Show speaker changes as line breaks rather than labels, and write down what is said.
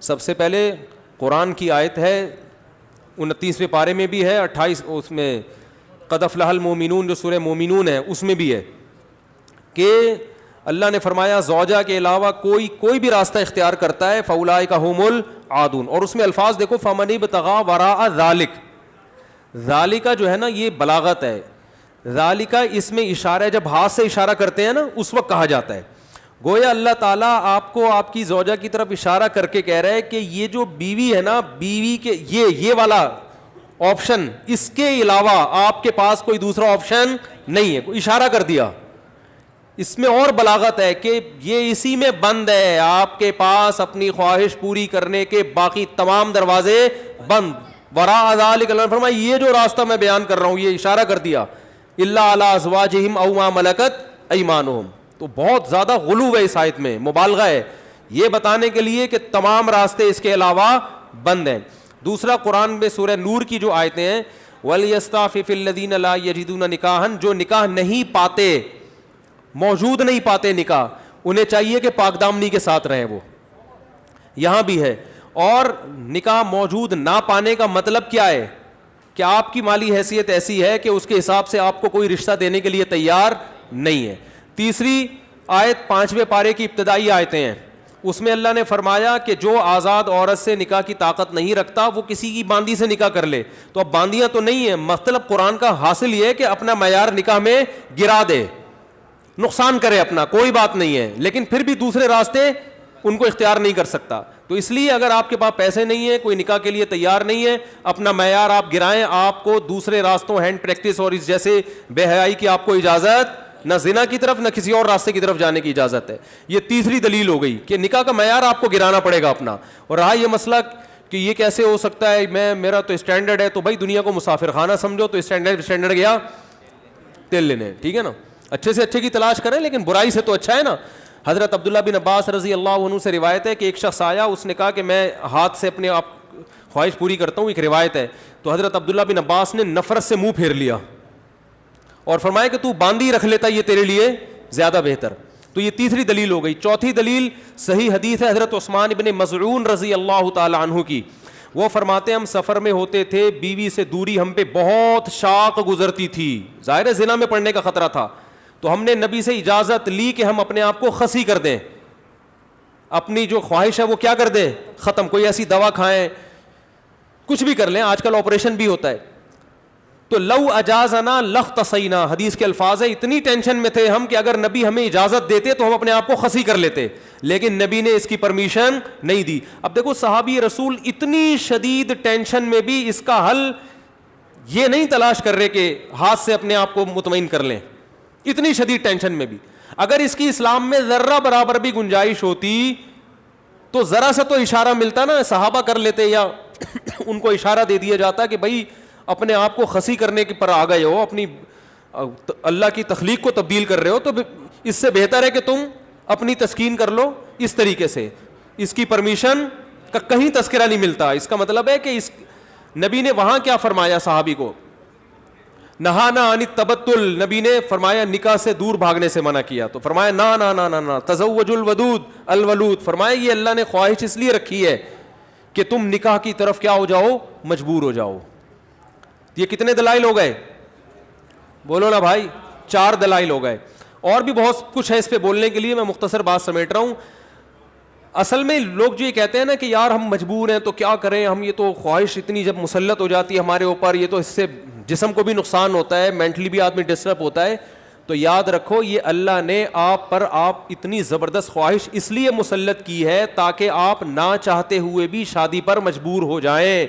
سب سے پہلے قرآن کی آیت ہے 29ویں پارے میں بھی ہے, 28 اس میں قد افلح المؤمنون جو سورہ مومنون ہے اس میں بھی ہے کہ اللہ نے فرمایا زوجہ کے علاوہ کوئی بھی راستہ اختیار کرتا ہے فاولئک هم العادون. اور اس میں الفاظ دیکھو فمن ابتغى وراء ذلک, ذالک جو ہے نا یہ بلاغت ہے, ذالک اس میں اشارہ ہے, جب ہاتھ سے اشارہ کرتے ہیں نا اس وقت کہا جاتا ہے. گویا اللہ تعالیٰ آپ کو آپ کی زوجہ کی طرف اشارہ کر کے کہہ رہا ہے کہ یہ جو بیوی ہے نا, بیوی کے یہ والا آپشن, اس کے علاوہ آپ کے پاس کوئی دوسرا آپشن نہیں ہے. اشارہ کر دیا. اس میں اور بلاغت ہے کہ یہ اسی میں بند ہے, آپ کے پاس اپنی خواہش پوری کرنے کے باقی تمام دروازے بند. وراء ذلک اللہ نے فرمایا یہ جو راستہ میں بیان کر رہا ہوں, یہ اشارہ کر دیا, الا علی ازواجہم او ما ملکت ایمانہم. تو بہت زیادہ غلو ہے اس آیت میں, مبالغہ ہے یہ بتانے کے لیے کہ تمام راستے اس کے علاوہ بند ہیں. دوسرا قرآن میں سورہ نور کی جو آیتیں ہیں وَلْيَسْتَعْفِفِ الَّذِينَ لَا يَجِدُونَ نِكَاحًا, جو نکاح نہیں پاتے, موجود نہیں پاتے نکاح, انہیں چاہیے کہ پاک دامنی کے ساتھ رہیں. وہ یہاں بھی ہے. اور نکاح موجود نہ پانے کا مطلب کیا ہے کہ آپ کی مالی حیثیت ایسی ہے کہ اس کے حساب سے آپ کو کوئی رشتہ دینے کے لیے تیار نہیں ہے. تیسری آیت 5ویں پارے کی ابتدائی آیتیں ہیں, اس میں اللہ نے فرمایا کہ جو آزاد عورت سے نکاح کی طاقت نہیں رکھتا وہ کسی کی باندی سے نکاح کر لے. تو اب باندیاں تو نہیں ہیں, مطلب قرآن کا حاصل یہ ہے کہ اپنا معیار نکاح میں گرا دے, نقصان کرے اپنا, کوئی بات نہیں ہے, لیکن پھر بھی دوسرے راستے ان کو اختیار نہیں کر سکتا. تو اس لیے اگر آپ کے پاس پیسے نہیں ہیں, کوئی نکاح کے لیے تیار نہیں ہے, اپنا معیار آپ گرائیں, آپ کو دوسرے راستوں ہینڈ پریکٹس اور اس جیسے بے حیائی کی آپ کو اجازت, نہ زنا کی طرف نہ کسی اور راستے کی طرف جانے کی اجازت ہے. یہ تیسری دلیل ہو گئی کہ نکاح کا معیار آپ کو گرانا پڑے گا اپنا. اور رہا یہ مسئلہ کہ یہ کیسے ہو سکتا ہے, میرا تو اسٹینڈرڈ ہے, تو بھائی دنیا کو مسافر خانہ سمجھو, تو اسٹینڈرڈ گیا تیل لینے, ٹھیک ہے نا, اچھے سے اچھے کی تلاش کریں لیکن برائی سے تو اچھا ہے نا. حضرت عبداللہ بن عباس رضی اللہ عنہ سے روایت ہے کہ ایک شخص آیا, اس نے کہا کہ میں ہاتھ سے اپنے آپ خواہش پوری کرتا ہوں, ایک روایت ہے. تو حضرت عبداللہ بن عباس نے نفرت سے منہ پھیر لیا اور فرمایا کہ تو باندھی رکھ لیتا, یہ تیرے لیے زیادہ بہتر. تو یہ تیسری دلیل ہو گئی. چوتھی دلیل صحیح حدیث ہے حضرت عثمان بن مظعون رضی اللہ تعالی عنہ کی. وہ فرماتے ہم سفر میں ہوتے تھے, بیوی سے دوری ہم پہ بہت شاق گزرتی تھی, ظاہر زنا میں پڑنے کا خطرہ تھا. تو ہم نے نبی سے اجازت لی کہ ہم اپنے آپ کو خسی کر دیں, اپنی جو خواہش ہے وہ کیا کر دیں, ختم. کوئی ایسی دوا کھائیں, کچھ بھی کر لیں, آج کل آپریشن بھی ہوتا ہے. تو لو اجازنا لاختصینا, حدیث کے الفاظ ہے, اتنی ٹینشن میں تھے ہم کہ اگر نبی ہمیں اجازت دیتے تو ہم اپنے آپ کو خسی کر لیتے, لیکن نبی نے اس کی پرمیشن نہیں دی. اب دیکھو صحابی رسول اتنی شدید ٹینشن میں بھی اس کا حل یہ نہیں تلاش کر رہے کہ ہاتھ سے اپنے آپ کو مطمئن کر لیں, اتنی شدید ٹینشن میں بھی. اگر اس کی اسلام میں ذرہ برابر بھی گنجائش ہوتی تو ذرا سا تو اشارہ ملتا نا, صحابہ کر لیتے یا ان کو اشارہ دے دیا جاتا کہ بھائی اپنے آپ کو خسی کرنے کے پر آ گئے ہو, اپنی اللہ کی تخلیق کو تبدیل کر رہے ہو, تو اس سے بہتر ہے کہ تم اپنی تسکین کر لو اس طریقے سے. اس کی پرمیشن کا کہیں تذکرہ نہیں ملتا. اس کا مطلب ہے کہ اس نبی نے وہاں کیا فرمایا صحابی کو, نہانا عن التبتل, نبی نے فرمایا نکاح سے دور بھاگنے سے منع کیا. تو فرمایا نا نا نا نا نا تزوج الودود الولود, فرمایا یہ اللہ نے خواہش اس لیے رکھی ہے کہ تم نکاح کی طرف کیا ہو جاؤ, مجبور ہو جاؤ. یہ کتنے دلائل ہو گئے, بولو نا بھائی, 4 دلائل ہو گئے. اور بھی بہت کچھ ہے اس پہ بولنے کے لیے, میں مختصر بات سمیٹ رہا ہوں. اصل میں لوگ جو یہ کہتے ہیں نا کہ یار ہم مجبور ہیں تو کیا کریں, ہم یہ تو خواہش اتنی جب مسلط ہو جاتی ہے ہمارے اوپر, یہ تو اس سے جسم کو بھی نقصان ہوتا ہے, مینٹلی بھی آدمی ڈسٹرب ہوتا ہے. تو یاد رکھو یہ اللہ نے آپ پر اتنی زبردست خواہش اس لیے مسلط کی ہے تاکہ آپ نہ چاہتے ہوئے بھی شادی پر مجبور ہو جائیں.